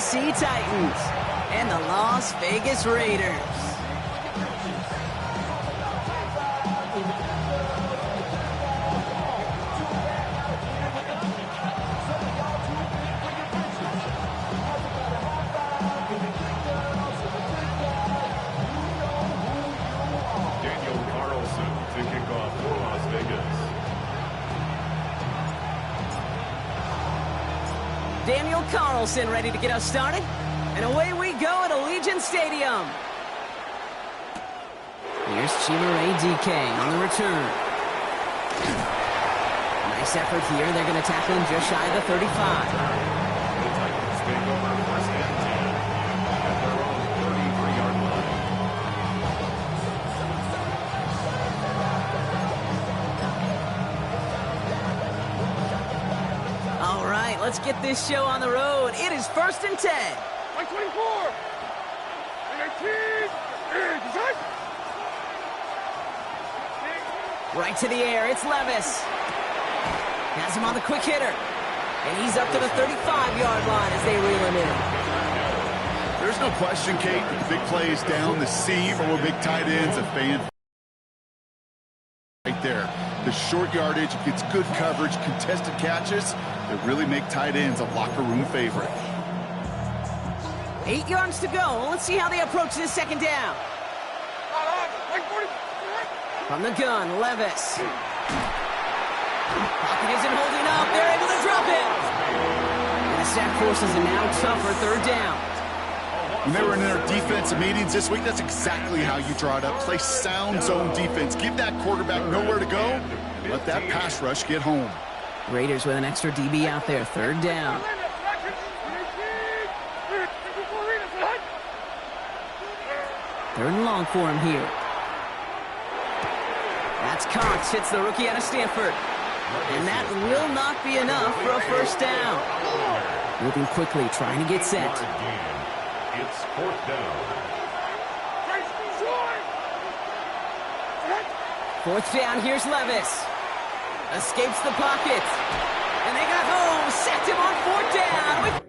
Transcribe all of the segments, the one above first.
Tennessee Titans and the Las Vegas Raiders. Daniel Carlson to kick off for Las Vegas. Daniel Carlson ready to get us started. And away we go at Allegiant Stadium. Here's Chimere DK on the return. Nice effort here. They're going to tackle him just shy of the 35. The Titans take over first and 10 at their own 33-yard line. All right, let's get this show on the road. It is 1st and 10. 24. Right to the air, it's Levis. Has him on the quick hitter. And he's up to the 35-yard line as they reel him in. There's no question, Kate, the big play is down the seam or big tight ends, a fan right there. The short yardage gets good coverage, contested catches that really make tight ends a locker room favorite. 8 yards to go. Let's see how they approach this second down. From the gun, Levis. Pocket isn't holding up. They're able to drop it. And the sack forces a now tougher third down. When they were in their defensive meetings this week, that's exactly how you draw it up. Play sound zone defense. Give that quarterback nowhere to go. And let that pass rush get home. Raiders with an extra DB out there. Third down. Third and long for him here. That's Cox. Hits the rookie out of Stanford. And that will not be enough for a first down. Moving quickly, trying to get set. It's 4th down. 4th down, here's Levis. Escapes the pocket. And they got home. Sacked him on 4th down.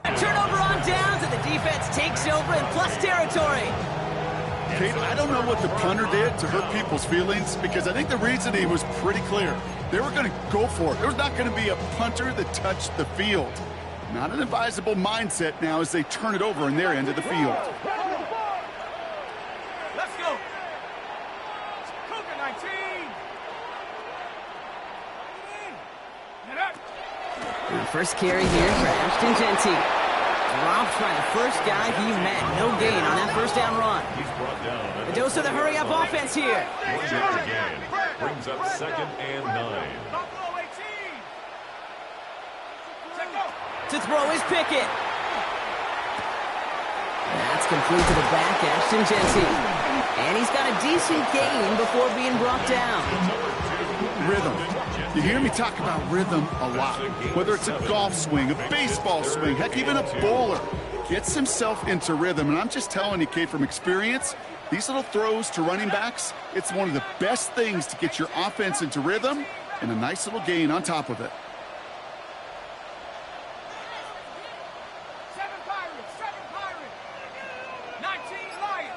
A turnover on downs, and the defense takes over in plus territory. Kate, I don't know what the punter did to hurt people's feelings because I think the reasoning was pretty clear. They were going to go for it. There was not going to be a punter that touched the field. Not an advisable mindset now as they turn it over in their end of the field. Let's go. Cougar 19. And the first carry here for Ashton Genty. Dropped by the first guy he met. No gain on that first down run. He's brought down. A dose of the hurry-up offense here. 1 yard gain. Brings up 2nd and 9. To throw is Pickett. That's complete to the back, Ashton Genty. And he's got a decent gain before being brought down. Rhythm. You hear me talk about rhythm a lot. Whether it's a golf swing, a baseball swing, heck, even a bowler. Gets himself into rhythm. And I'm just telling you, Kate, from experience, these little throws to running backs, it's one of the best things to get your offense into rhythm and a nice little gain on top of it. 7 Pirates. 19 Lions.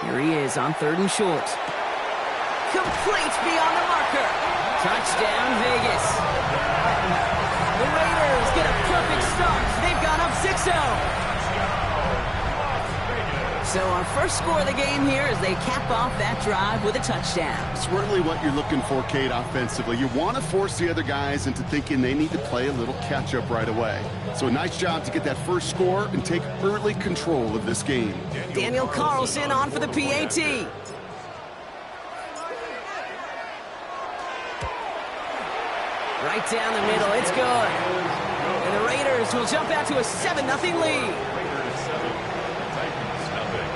Here he is on 3rd and short. Complete beyond the marker. Touchdown, Vegas. The Raiders get a perfect start. They've gone up 6-0. So our first score of the game here as they cap off that drive with a touchdown. It's really what you're looking for, Kate, offensively. You want to force the other guys into thinking they need to play a little catch-up right away. So a nice job to get that first score and take early control of this game. Daniel Carlson on for the PAT. Right down the middle, it's good. And the Raiders will jump out to a 7-0 lead. Raiders 7, Titans nothing.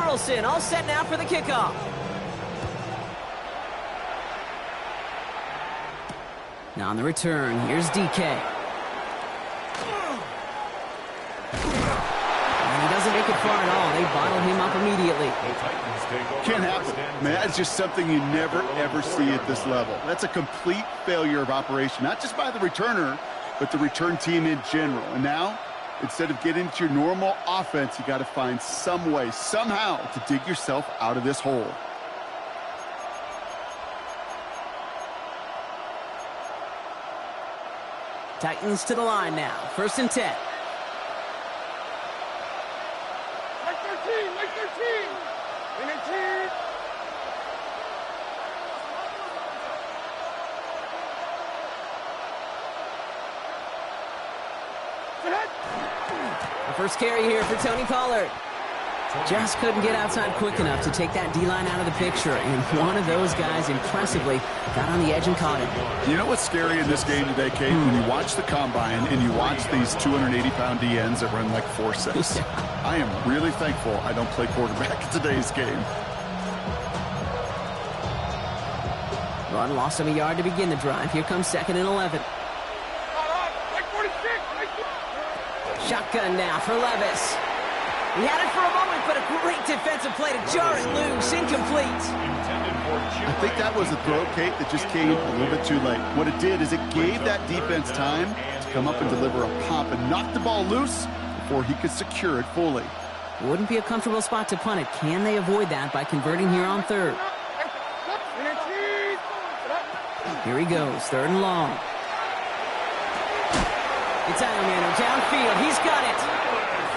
Burleson all set now for the kickoff. Now on the return, here's DK. And he doesn't make it far at all. They bottle him up immediately. Can't happen. Man, that's just something you never, ever see at this level. That's a complete failure of operation, not just by the returner, but the return team in general. And now, instead of getting to your normal offense, you got to find some way, somehow, to dig yourself out of this hole. Titans to the line now. 1st and 10. Like 13, like 13. And 18. The first carry here for Tony Pollard. Just couldn't get outside quick enough to take that D-line out of the picture, and one of those guys impressively got on the edge and caught it. You know what's scary in this game today, Kate? When you watch the combine and you watch these 280-pound DNs that run like 4.6. Yeah. I am really thankful I don't play quarterback in today's game. Run lost him a yard to begin the drive. Here comes 2nd and 11. Like 46, like Shotgun now for Levis. He had it for a moment, but a great defensive play to jar it loose. Incomplete. I think that was a throw, Kate, that just came a little bit too late. What it did is it gave that defense time to come up and deliver a pop and knock the ball loose before he could secure it fully. Wouldn't be a comfortable spot to punt it. Can they avoid that by converting here on 3rd? Here he goes, 3rd and long. It's Ironman downfield. He's got it.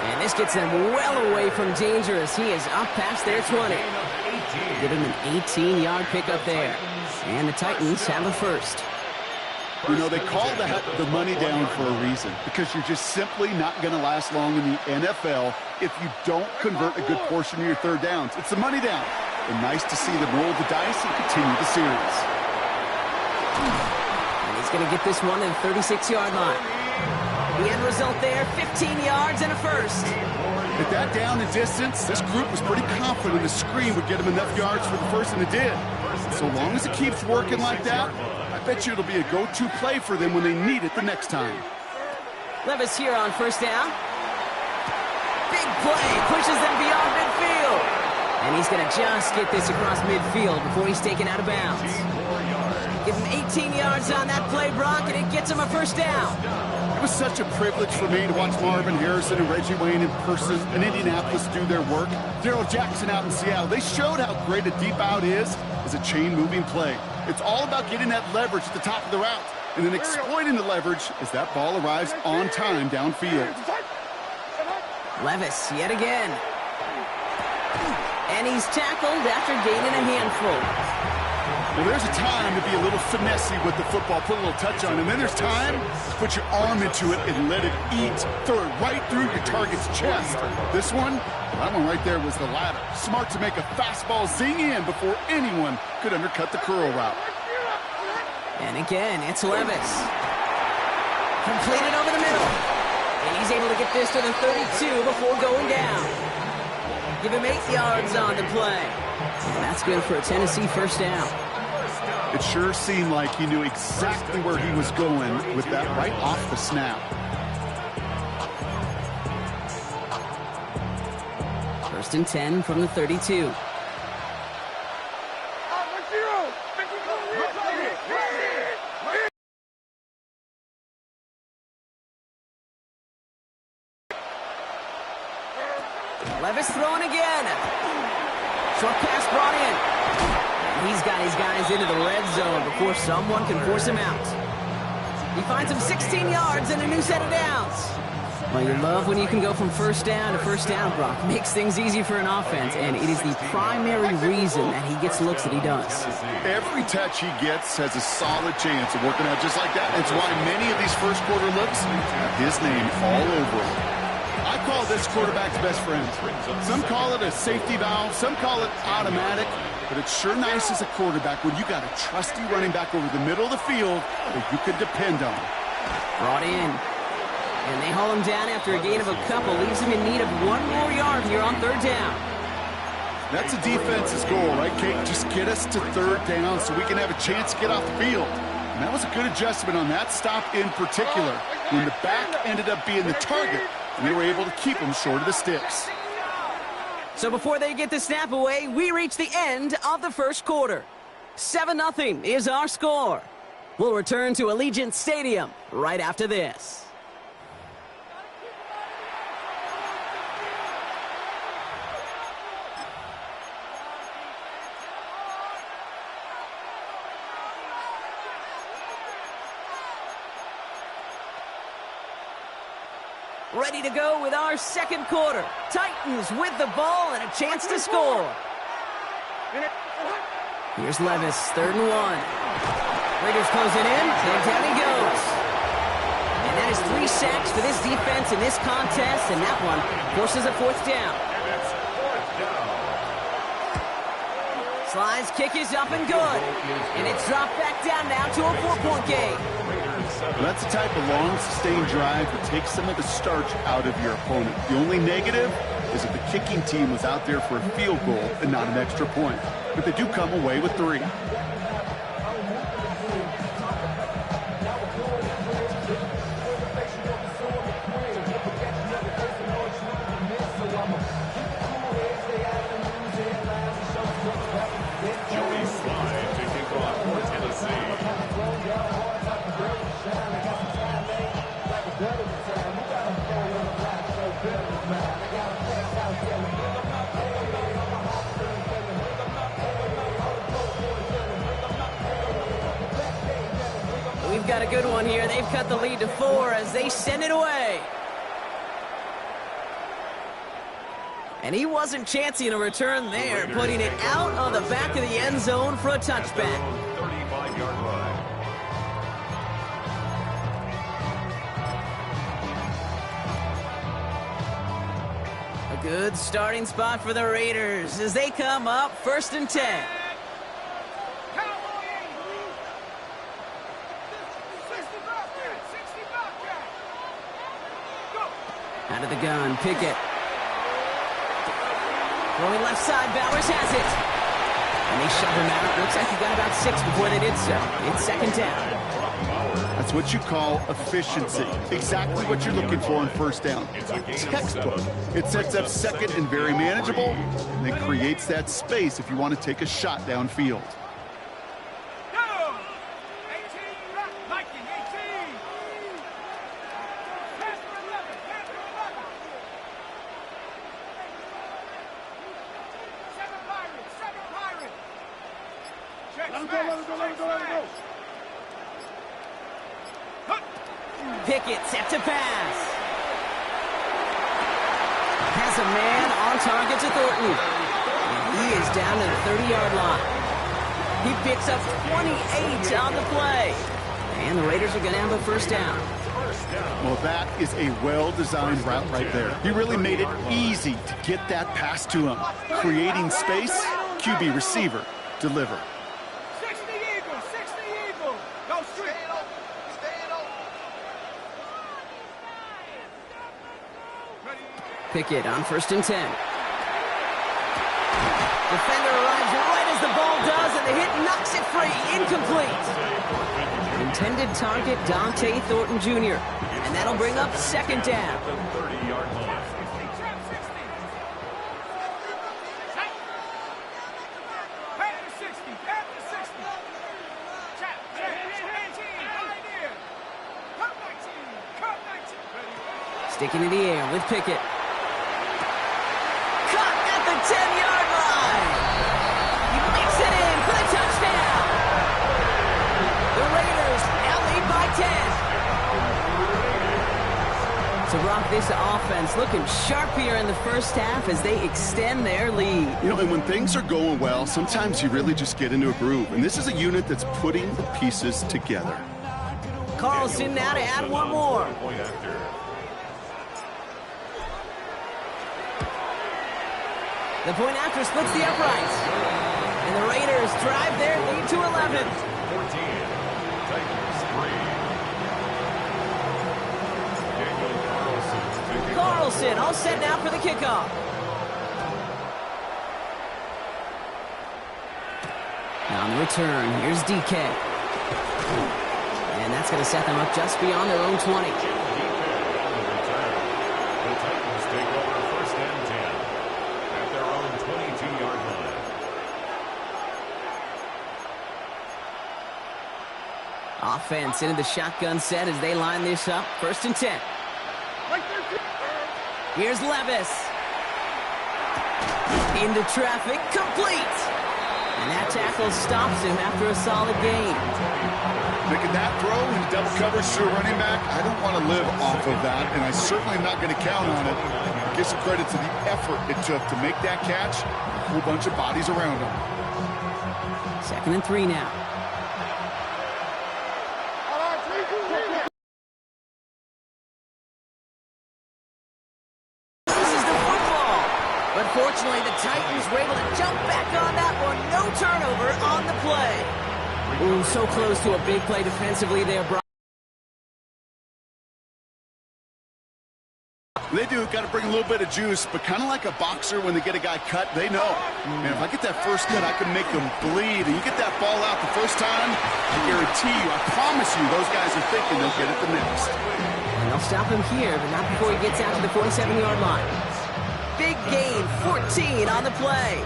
And this gets them well away from dangerous. He is up past their 20. Give him an 18-yard pickup there. And the Titans have a 1st. You know, they call that the money down for a reason, because you're just simply not going to last long in the NFL if you don't convert a good portion of your 3rd downs. It's the money down. And nice to see them roll the dice and continue the series. And he's going to get this one to the 36-yard line. The end result there, 15 yards and a 1st. At that down and distance, this group was pretty confident the screen would get them enough yards for the 1st, and it did. So long as it keeps working like that, I bet you it'll be a go-to play for them when they need it the next time. Levis here on 1st down. Big play, pushes them beyond midfield. And he's going to just get this across midfield before he's taken out of bounds. Give him 18 yards on that play, Brock, and it gets him a 1st down. It was such a privilege for me to watch Marvin Harrison and Reggie Wayne in person in Indianapolis do their work. Darrell Jackson out in Seattle. They showed how great a deep out is as a chain-moving play. It's all about getting that leverage at the top of the route and then exploiting the leverage as that ball arrives on time downfield. Levis yet again. And he's tackled after gaining a handful. Well, there's a time to be a little finessey with the football, put a little touch on it. And then there's time to put your arm into it and let it eat. Throw it right through your target's chest. This one, that one right there was the latter. Smart to make a fastball zing in before anyone could undercut the curl route. And again, it's Levis. Completed over the middle. And he's able to get this to the 32 before going down. Give him 8 yards on the play. And that's good for a Tennessee 1st down. It sure seemed like he knew exactly where he was going with that right off the snap. 1st and 10 from the 32. Levis throwing again. Short pass brought in. He's got his guys into the red zone before someone can force him out. He finds him 16 yards and a new set of downs. Well, you love when you can go from 1st down to 1st down, Brock. Makes things easy for an offense, and it is the primary reason that he gets looks that he does. Every touch he gets has a solid chance of working out just like that. It's why many of these first quarter looks have his name all over them. I call this quarterback's best friend. Some call it a safety valve, some call it automatic, but it's sure nice as a quarterback when you got a trusty running back over the middle of the field that you can depend on. Brought in. And they haul him down after a gain of a couple. Leaves him in need of 1 more yard here on 3rd down. That's a defense's goal, right, Kate? Just get us to third down so we can have a chance to get off the field. And that was a good adjustment on that stop in particular, when the back ended up being the target, and they were able to keep them short of the sticks. So before they get the snap away, we reach the end of the first quarter. 7-0 is our score. We'll return to Allegiant Stadium right after this. Ready to go with our second quarter. Titans with the ball and a chance to score. Here's Levis, 3rd and 1. Raiders closing in, and down he goes. And that is 3 sacks for this defense in this contest, and that one forces a 4th down. Sly's kick is up and good. And it's dropped back down now to a 4-point game. Well, that's the type of long, sustained drive that takes some of the starch out of your opponent. The only negative is if the kicking team was out there for a field goal and not an extra point. But they do come away with 3. Joey Sly to kick off for Tennessee. We've got a good one here. They've cut the lead to 4 as they send it away. And he wasn't chancing a return there, putting it out on the back of the end zone for a touchback. 35-yard line. A good starting spot for the Raiders as they come up 1st and 10. Out of the gun, Pickett. Throwing left side, Bowers has it. And they shove him out. Looks like he got about 6 before they did so. It's 2nd down. That's what you call efficiency. Exactly what you're looking for on 1st down. Textbook. It sets up 2nd and very manageable, and it creates that space if you want to take a shot downfield. Pickett set to pass. Has a man on target to Thornton. And he is down to the 30-yard line. He picks up 28 on the play. And the Raiders are going to have a 1st down. Well, that is a well-designed route right there. He really made it easy to get that pass to him. Creating space, QB receiver, deliver. 60 Eagles. Go straight. Pickett on 1st and 10. Defender arrives right as the ball does, and the hit knocks it free. Incomplete. Intended target, Dante Thornton Jr. And that'll bring up 2nd down. 30-yard line. Sticking in the air with Pickett. Caught at the 10-yard line. He makes it in for the touchdown. The Raiders now lead by 10. So, Brock, this offense looking sharp here in the 1st half as they extend their lead. You know, and when things are going well, sometimes you really just get into a groove. And this is a unit that's putting the pieces together. Carlson now to add one more. The point after splits the uprights. And the Raiders drive their lead to 11. 14. Titans 3. Daniel Carlson. Carlson all set now for the kickoff. On the return, here's DK. And that's going to set them up just beyond their own 20. The Titans take over first and 10 at their own 22-yard line. Offense into the shotgun set as they line this up. First and 10. Here's Levis. Into traffic, complete. And that tackle stops him after a solid gain. Making that throw in double coverage to a running back, I don't want to live off of that, and I certainly am not going to count on it. Give some credit to the effort it took to make that catch. A whole bunch of bodies around him. 2nd and 3 now. But fortunately, the Titans were able to jump back on that one. No turnover on the play. Ooh, so close to a big play defensively there, Brock. They do got to bring a little bit of juice, but kind of like a boxer when they get a guy cut, they know. Man, if I get that first cut, I can make them bleed. And you get that ball out the first time, I guarantee you, I promise you, those guys are thinking they'll get it the next. And they'll stop him here, but not before he gets out to the 47-yard line. Big gain, 14 on the play.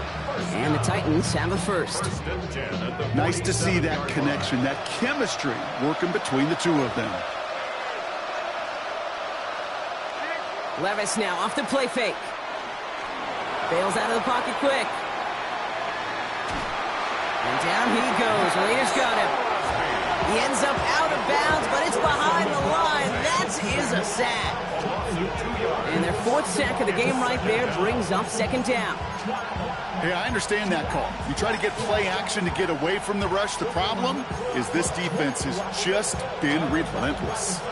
And the Titans have a first. Nice to see that connection, that chemistry working between the two of them. Levis now off the play fake. Bails out of the pocket quick. And down he goes. Raiders got him. He ends up out of bounds, but it's behind the line. That is a sack. And their 4th sack of the game right there brings up 2nd down. Hey, I understand that call. You try to get play action to get away from the rush. The problem is this defense has just been relentless.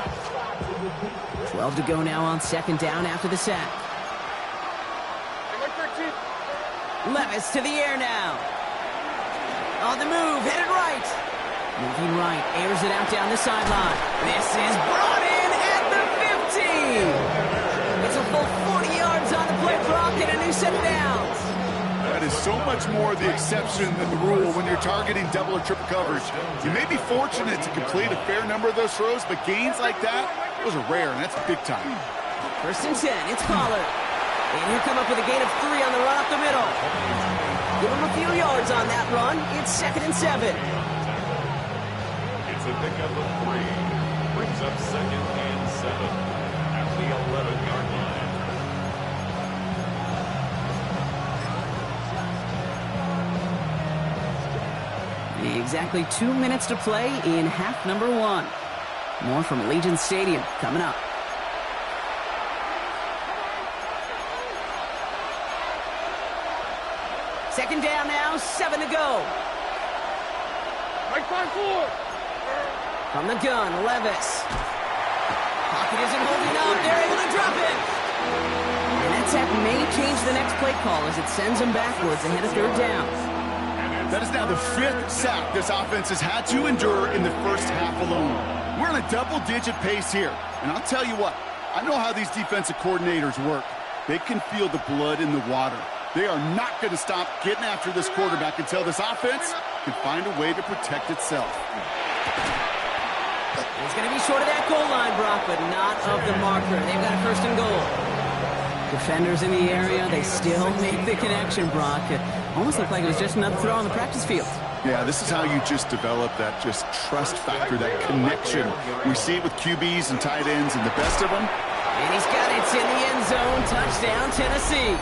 12 to go now on 2nd down after the sack. Levis to the air now. On the move, headed right. Moving right, airs it out down the sideline. This is brought in at the 15. It's a full 40 yards on the play clock and a new set of downs. That is so much more the exception than the rule when you're targeting double or triple coverage. You may be fortunate to complete a fair number of those throws, but gains like that, those are rare, and that's big time. 1st and 10, it's Pollard. And he'll come up with a gain of 3 on the run up the middle. Give him a few yards on that run. It's 2nd and 7. It's a pickup of 3. Brings up 2nd and 7 at the 11-yard line. Exactly 2 minutes to play in half number 1. More from Allegiant Stadium coming up. Second down now, 7 to go. Right side forward. From the gun, Levis. Pocket isn't holding up. They're able to drop it. And that sack may change the next play call as it sends them backwards ahead of 3rd down. That is now the 5th sack this offense has had to endure in the first half alone. We're on a double-digit pace here. And I'll tell you what, I know how these defensive coordinators work. They can feel the blood in the water. They are not going to stop getting after this quarterback until this offense can find a way to protect itself. He's going to be short of that goal line, Brock, but not of the marker. They've got a 1st and goal. Defenders in the area, they still make the connection, Brock. It almost looked like it was just another throw on the practice field. Yeah, this is how you just develop that just trust factor, that connection. We see it with QBs and tight ends, and the best of them. And he's got it in the end zone. Touchdown, Tennessee.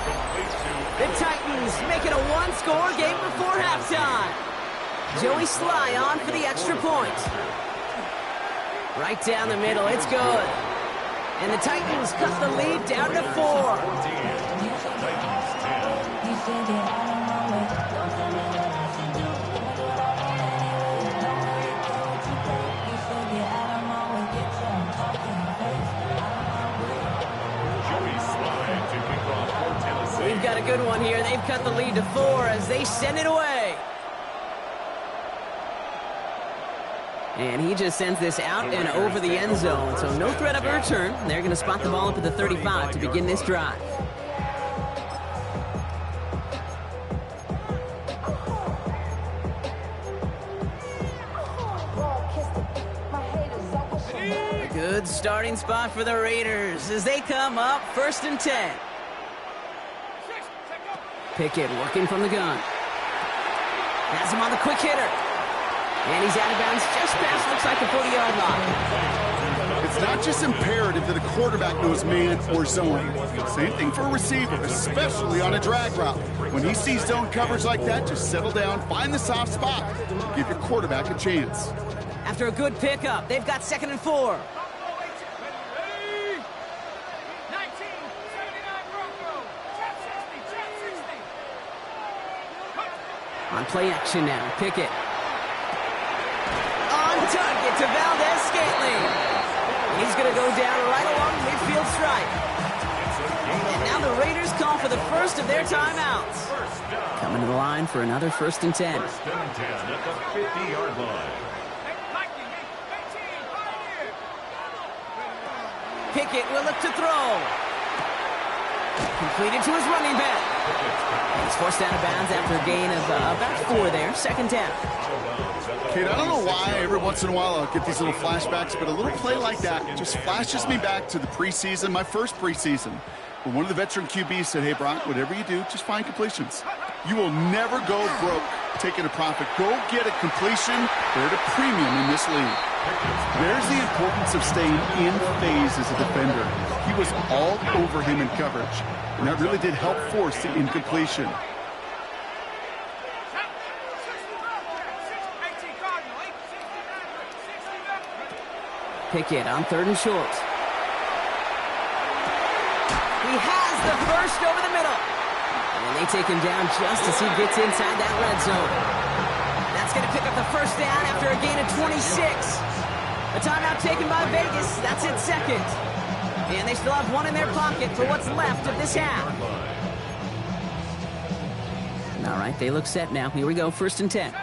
The Titans make it a 1-score game before halftime. Joey Sly on for the extra point. Right down the middle, it's good. And the Titans cut the lead down to 4. We've got a good one here. They've cut the lead to 4 as they send it away. And he just sends this out and over the end zone. So no threat of a return. They're going to spot the ball up at the 35 to begin this drive. good starting spot for the Raiders as they come up 1st and 10. Pickett working from the gun. Has him on the quick hitter. And he's out of bounds just past, looks like the 40-yard line. It's not just imperative that a quarterback knows man or zone. Same thing for a receiver, especially on a drag route. When he sees zone coverage like that, just settle down, find the soft spot. Give your quarterback a chance. After a good pickup, they've got 2nd and 4. On play action now, Pickett. On target to Valdez-Scantling. He's going to go down right along the midfield stripe. And now the Raiders call for the first of their timeouts. Coming to the line for another 1st and 10. 1st and 10 at the 50-yard line. Pickett will look to throw. Completed to his running back. He's forced out of bounds after a gain of about 4 there. 2nd down. Kate, I don't know why every once in a while I'll get these little flashbacks, but a little play like that just flashes me back to the preseason, my first preseason, where one of the veteran QBs said, hey, Brock, whatever you do, just find completions. You will never go broke taking a profit. Go get a completion. They're at a premium in this league. There's the importance of staying in phase as a defender. He was all over him in coverage, and that really did help force the incompletion. Pickett on 3rd and short. He has the first over the middle. And they take him down just as he gets inside that red zone. That's going to pick up the 1st down after a gain of 26. A timeout taken by Vegas. That's its 2nd. And they still have 1 in their pocket for what's left of this half. All right, they look set now. Here we go, 1st and 10.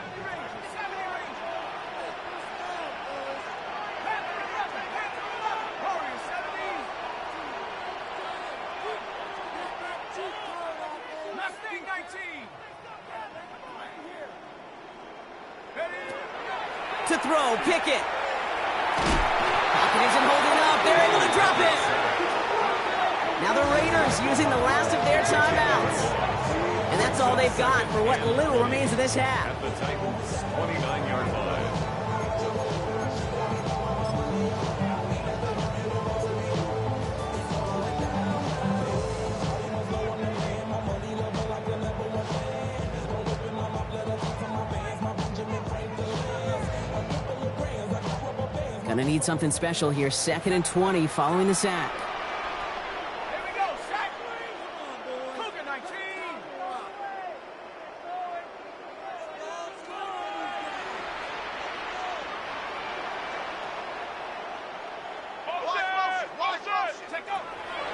To throw, Pickett. Pocket isn't holding up. They're able to drop it. Now the Raiders using the last of their timeouts. And that's all they've got for what little remains of this half. At the Titans' 29-yard line. Gonna need something special here. 2nd and 20 following the sack. Here we go, sack. Cougar 19.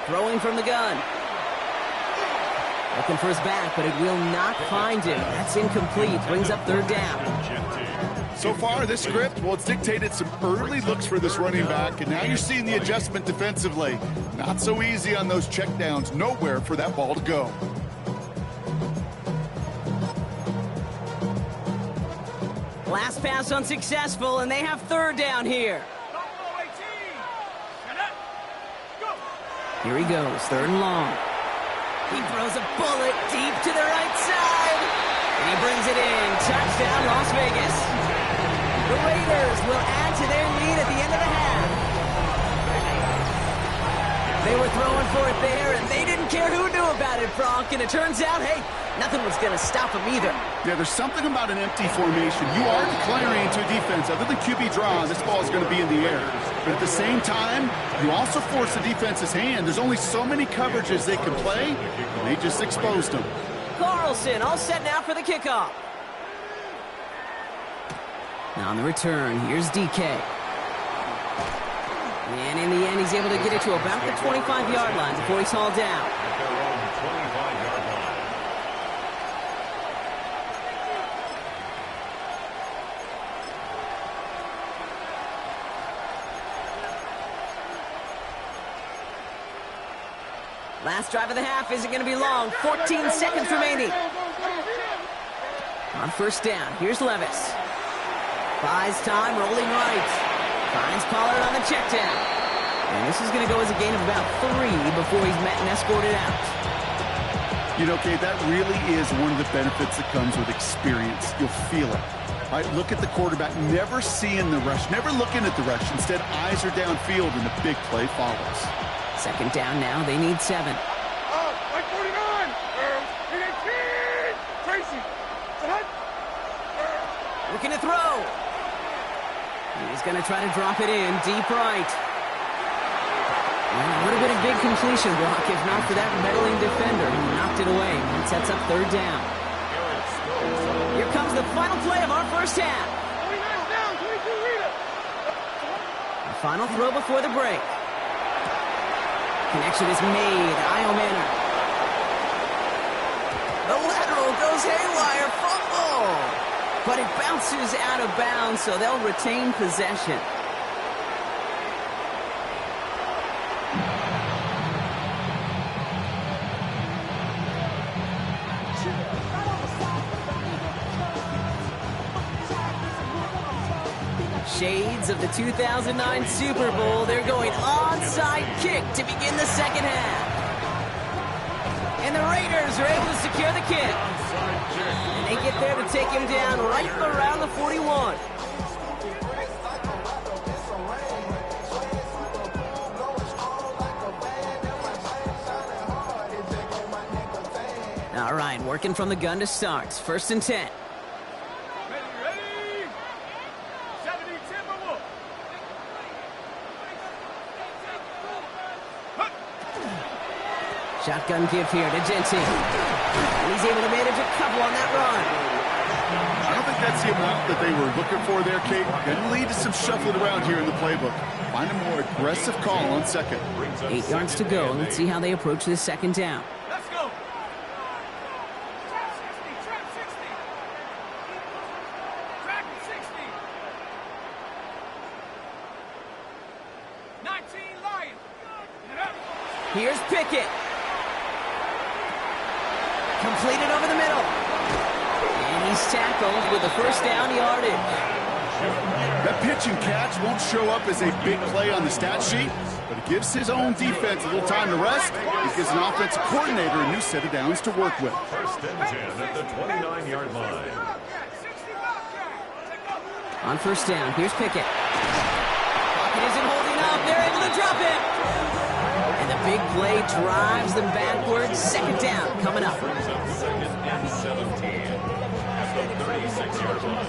Throwing from the gun. Looking for his back, but it will not find him. That's incomplete. Brings up 3rd down. So far, this script, well, it's dictated some early looks for this running back, and now you're seeing the adjustment defensively. Not so easy on those checkdowns. Nowhere for that ball to go. Last pass unsuccessful, and they have 3rd down here. Here he goes, 3rd and long. He throws a bullet deep to the right side. And he brings it in. Touchdown, Las Vegas. The Raiders will add to their lead at the end of the half. They were throwing for it there, and they didn't care who knew about it, Brock. And it turns out, hey, nothing was going to stop them either. Yeah, there's something about an empty formation. You are declaring into a defense. Other than QB draw, this ball is going to be in the air. But at the same time, you also force the defense's hand. There's only so many coverages they can play, and they just exposed them. Carlson all set now for the kickoff. Now on the return, here's DK. And in the end, he's able to get it to about the 25-yard line before he's hauled down. Last drive of the half isn't going to be long. 14 seconds remaining. On 1st down, here's Levis. Buys time, rolling right. Finds Pollard on the check down. And this is going to go as a gain of about 3 before he's met and escorted out. You know, Kate, that really is one of the benefits that comes with experience. You'll feel it. All right, look at the quarterback, never seeing the rush, never looking at the rush. Instead, eyes are downfield, and the big play follows. Second down now. They need 7. Like 49. Tracy. Looking to throw. He's going to try to drop it in deep right. Well, it would have been a big completion block if not for that meddling defender who knocked it away. It sets up third down. Here comes the final play of our first half. 29's down, 22 Rita. The final throw before the break. Connection is made. Io Manor. The lateral goes haywire. Fumble. But it bounces out of bounds, so they'll retain possession. Shades of the 2009 Super Bowl. They're going onside kick to begin the second half. And the Raiders are able to secure the kick. And they get there to take him down right around the 41. All right, working from the gun to start. First and 10. Ready. 70 Timberwolves. Shotgun give here to Jensen. And he's able to manage a couple on that run. I don't think that's the amount that they were looking for there, Kate. Going to lead to some shuffling around here in the playbook. Find a more aggressive call on second. 8 yards to go. Let's see how they approach this second down. Let's go. Trap 60. Track 60. 19 Lions. Here's Pickett. Completed over the middle. And he's tackled with the first down yardage. That pitch and catch won't show up as a big play on the stat sheet, but it gives his own defense a little time to rest. It gives an offensive coordinator a new set of downs to work with. First and 10 at the 29-yard line. On first down, here's Pickett. Pocket isn't holding up. They're able to drop it. And the big play drives them backwards. Second down coming up. Second and 17 at the 36-yard line.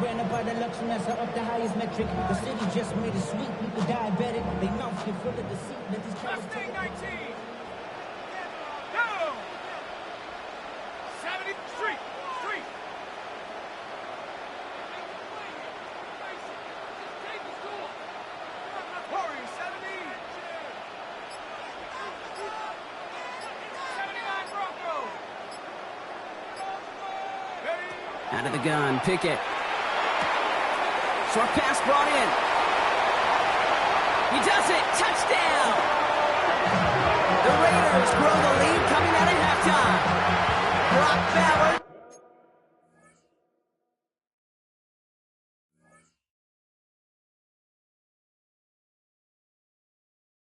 Ran up by the luxuriness up the highest metric. The city just made it sweet. People diabetic. They mouths get full of deceit. Let these Left cowards thing 19. Down. 70 Street. Warriors 70. 79 Broncos. Ready. Out of the gun, Pickett. Short pass brought in. He does it. Touchdown. The Raiders grow the lead coming out of halftime. Brock Ballard